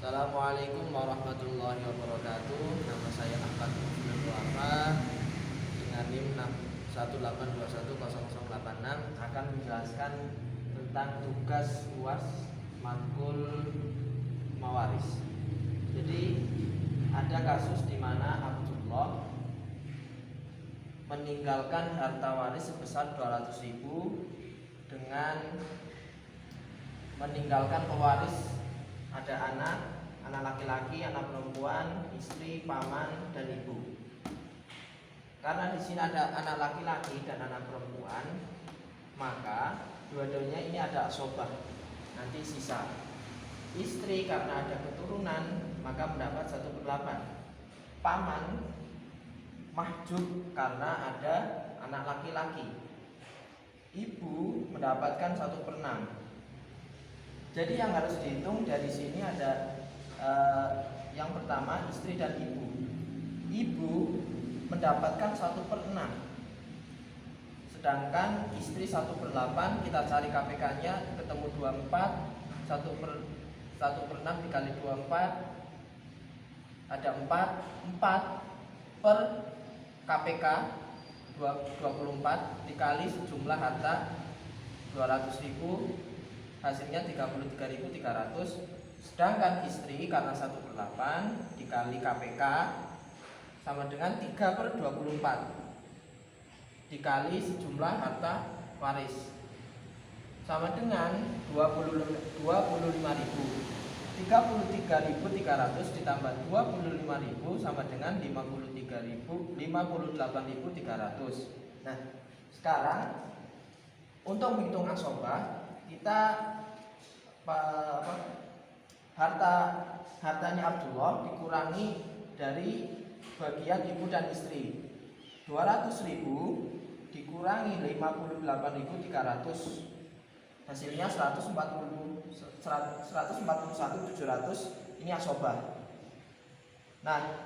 Assalamualaikum warahmatullahi wabarakatuh. Nama saya Ahmad Mufidul Wafa dengan NIM 182100086 akan menjelaskan tentang tugas UAS matkul mawaris. Jadi ada kasus di mana Abdullah meninggalkan harta waris sebesar 200.000 dengan meninggalkan pewaris ada anak laki-laki, anak perempuan, istri, paman, dan ibu. Karena di sini ada anak laki-laki dan anak perempuan, maka dua-duanya ini ada asobah. Nanti sisa. Istri karena ada keturunan maka mendapat 1/8. Paman mahjub karena ada anak laki-laki. Ibu mendapatkan 1/6. Jadi yang harus dihitung dari sini ada yang pertama istri dan ibu. Ibu mendapatkan 1/6. Sedangkan istri 1/8, kita cari KPK-nya ketemu 24, 1/6 dikali 24 ada 4 per KPK 24 dikali sejumlah harta 200.000, hasilnya 33.300. Sedangkan istri karena 1/8 dikali KPK sama dengan 3/24 dikali sejumlah harta waris sama dengan 25.000. 33.300 ditambah 25.000 sama dengan 58.300. Nah, sekarang untuk menghitung asobah kita hartanya Abdullah dikurangi dari bagian ibu dan istri. 200.000 dikurangi 58.300 hasilnya 141.700. Ini asobah. Nah,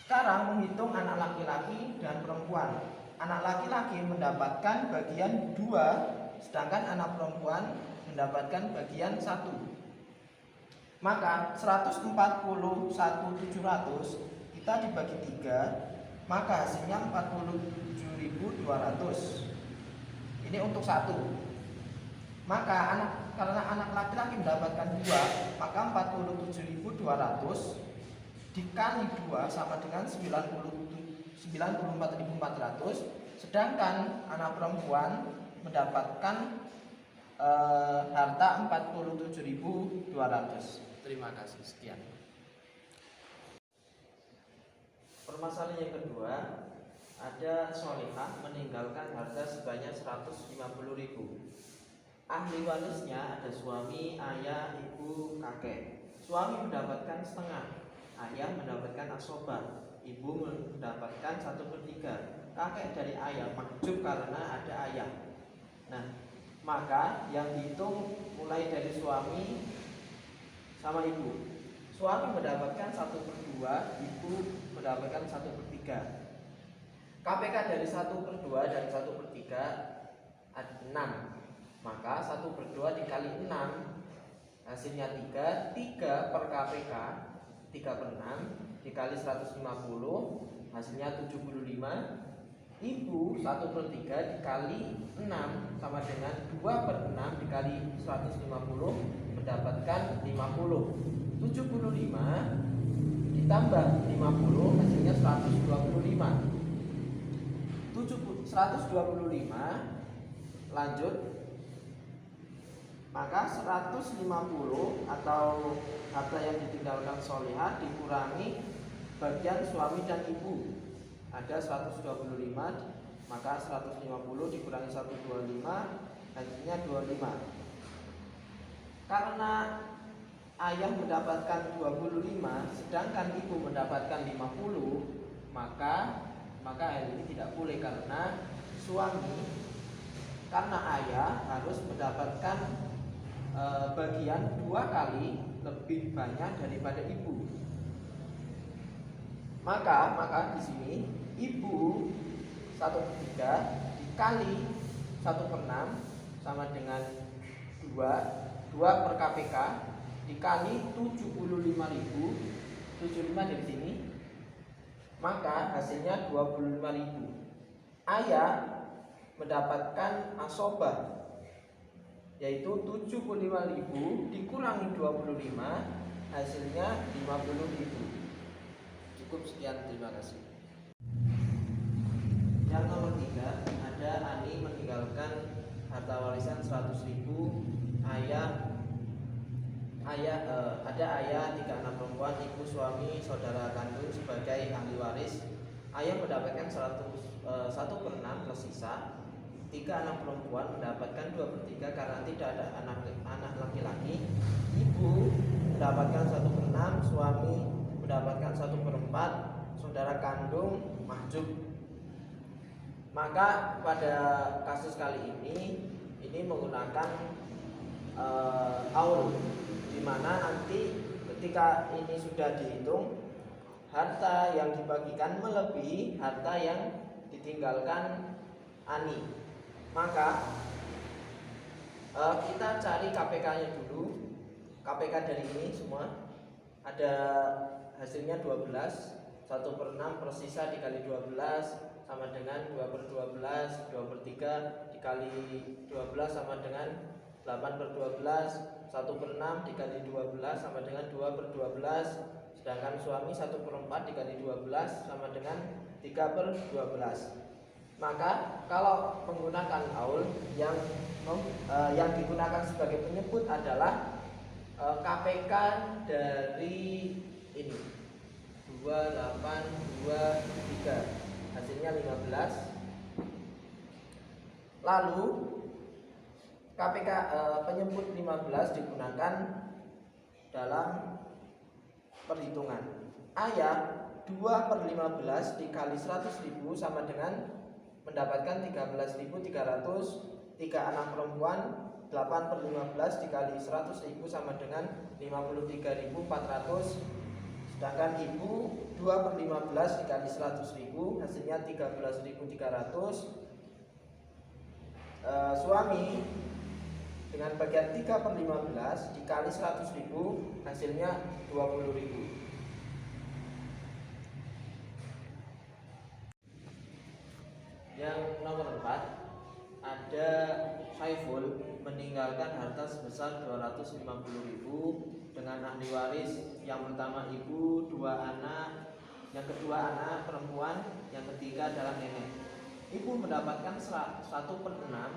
sekarang menghitung anak laki-laki dan perempuan. Anak laki-laki mendapatkan bagian 2, sedangkan anak perempuan mendapatkan bagian 1. Maka 141.700 kita dibagi 3, maka hasilnya 47.200. Ini untuk 1. Maka karena anak laki-laki mendapatkan 2, maka 47.200 dikali 2 sama dengan 94.400. Sedangkan anak perempuan mendapatkan harta 47.200. Terima kasih. Sekian. Permasalahan yang kedua, ada solihah meninggalkan harta sebanyak 150.000. Ahli warisnya ada suami, ayah, ibu, kakek. Suami mendapatkan setengah, ayah mendapatkan asobah, ibu mendapatkan 1/3. Kakek dari ayah mahjub karena ada ayah. Nah, maka yang dihitung mulai dari suami sama ibu. Suami mendapatkan 1/2, ibu mendapatkan 1/3. KPK dari 1/2 dan 1/3 ada 6. Maka 1/2 dikali 6 hasilnya 3. 3 per KPK 3/6 dikali 150 hasilnya 75. Ibu 1/3 dikali 6 sama dengan 2/6 dikali 150 mendapatkan 50. 75 ditambah 50 hasilnya 125. 125 lanjut, maka 150 atau harta yang ditinggalkan solihah dikurangi bagian suami dan ibu. Ada 125, maka 150 dikurangi 125 hasilnya 25. Karena ayah mendapatkan 25 sedangkan ibu mendapatkan 50, maka hal ini tidak boleh karena ayah harus mendapatkan bagian 2 kali lebih banyak daripada ibu. Maka di sini ibu 1/3 dikali 1/6 sama dengan 2 per KPK dikali 75.000, 75 dari sini, maka hasilnya 25.000. Ayah mendapatkan asobah, yaitu 75.000 dikurangi 25, hasilnya 50.000. Cukup sekian, terima kasih. Yang nomor 3, ada Ani meninggalkan harta warisan 100.000. Ada ayah, 3 anak perempuan, ibu, suami, saudara kandung sebagai ahli waris. Ayah mendapatkan 1/6 plus sisa. 3 anak perempuan mendapatkan 2/3 karena tidak ada anak laki-laki. Ibu mendapatkan 1/6, suami mendapatkan 1/4, saudara kandung mahjub. Maka pada kasus kali ini menggunakan aul, di mana nanti ketika ini sudah dihitung, harta yang dibagikan melebihi harta yang ditinggalkan Ani. Maka kita cari KPK-nya dulu. KPK dari ini semua ada hasilnya 12. 1/6 per sisa dikali 12 sama dengan 2/12. 2/3 dikali 12 sama dengan 8/12. 1/6 dikali 12 sama dengan 2/12. Sedangkan suami 1/4 dikali 12 sama dengan 3/12. Maka kalau menggunakan aul, yang digunakan sebagai penyebut adalah KPK dari ini 2823, hasilnya 15. Lalu KPK penyebut 15 digunakan dalam perhitungan. Ayah 2/15 dikali 100.000 sama dengan mendapatkan 13.300. 3 anak perempuan 8/15 dikali 100.000 sama dengan 53.400. Sedangkan ibu 2/15 dikali 100.000 hasilnya 13.300. Suami dengan bagian 3/15 dikali 100.000 hasilnya 20.000. Yang nomor 4, ada Saiful meninggalkan harta sebesar 250.000 dengan ahli waris. Yang pertama ibu, 2 anak, yang kedua anak perempuan, yang ketiga adalah nenek. Ibu mendapatkan 1/6,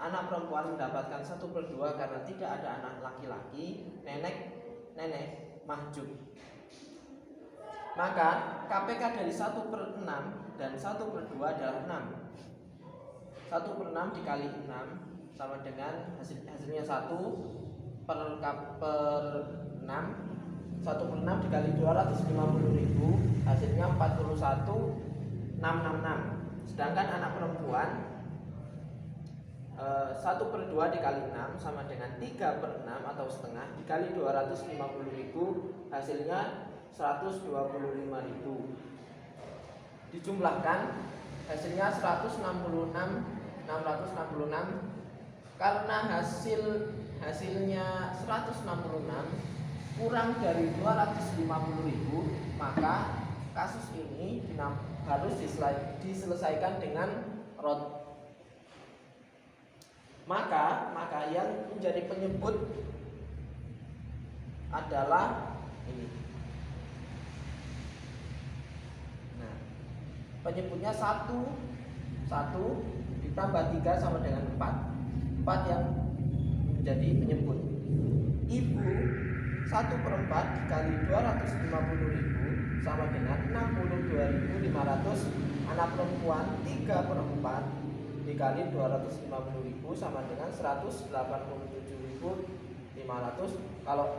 anak perempuan mendapatkan 1/2 karena tidak ada anak laki-laki. Nenek mahjub. Maka KPK dari 1/6 dan 1/2 adalah 6. 1/6 dikali 6 sama dengan hasilnya 1/6. 1/6 dikali 250.000 hasilnya 41.666. Sedangkan anak perempuan 1/2 dikali 6 sama dengan 3/6 atau setengah dikali 250.000 hasilnya 125.000. Dijumlahkan hasilnya 166.666. Karena hasilnya 166 kurang dari 250.000, maka kasus ini harus diselesaikan dengan rod. Maka yang menjadi penyebut adalah ini. Nah, penyebutnya 1 ditambah 3 sama dengan 4 yang menjadi penyebut. Ibu 1/4 dikali 250.000 sama dengan 62.500. Anak perempuan 3/4 dikali 250.000 sama dengan 187.500. Kalau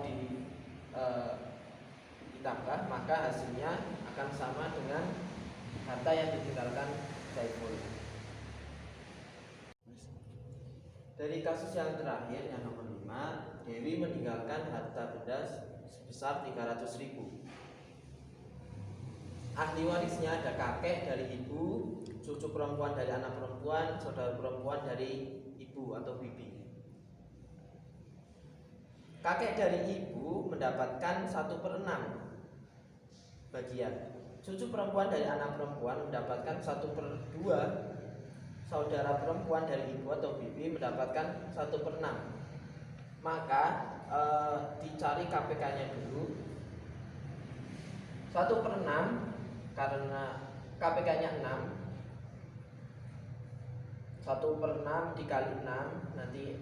ditambah maka hasilnya akan sama dengan harta yang ditinggalkan Saiful. Dari kasus yang terakhir, yang nomor 5, Dewi meninggalkan harta benda sebesar 300.000. Ahli warisnya ada kakek dari ibu, cucu perempuan dari anak perempuan, saudara perempuan dari ibu atau bibi. Kakek dari ibu mendapatkan 1/6 bagian. Cucu perempuan dari anak perempuan mendapatkan 1/2. Saudara perempuan dari ibu atau bibi mendapatkan 1/6. Maka dicari KPK-nya dulu. 1/6 karena KPK-nya 6. 1/6 dikali 6 nanti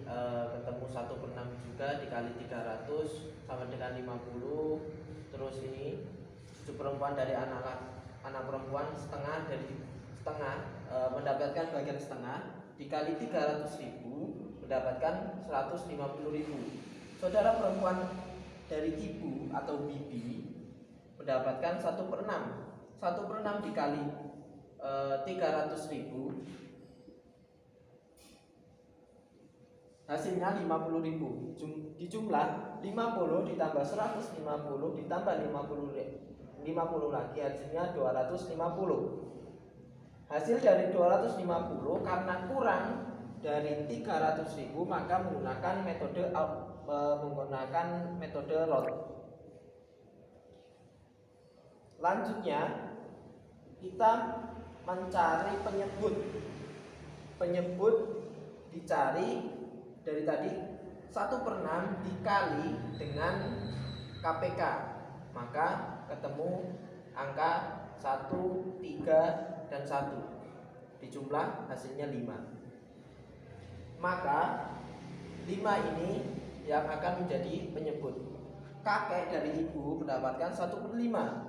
ketemu 1/6 juga, dikali 300 sama dengan 50. Terus ini cucu perempuan dari anak perempuan setengah mendapatkan bagian setengah, dikali 300.000 mendapatkan 150.000. Saudara perempuan dari ibu atau bibi mendapatkan 1/6. 1/6 dikali 300.000 hasilnya 50.000. Dijumlah 50 ditambah 150 ditambah 50 lagi, hasilnya 250. Hasil dari 250 karena kurang dari 300.000 maka menggunakan metode ROT. Lanjutnya kita mencari penyebut. Penyebut dicari dari tadi 1/6 dikali dengan KPK, maka ketemu angka 1, 3, dan 1. Dijumlah hasilnya 5. Maka 5 ini yang akan menjadi penyebut. Kakek dari ibu mendapatkan 1/5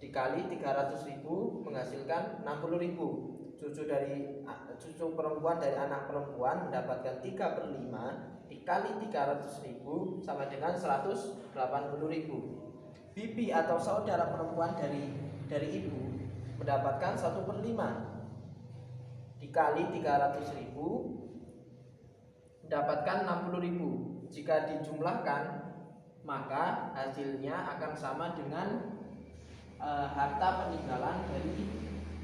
dikali 300.000 menghasilkan 60.000. Cucu perempuan dari anak perempuan mendapatkan 3/5 dikali 300.000 sama dengan 180.000. Bibi atau saudara perempuan dari ibu mendapatkan 1/5 dikali 300.000 mendapatkan 60.000. Jika dijumlahkan maka hasilnya akan sama dengan harta peninggalan dari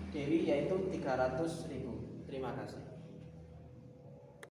Dewi, yaitu 300.000. Terima kasih.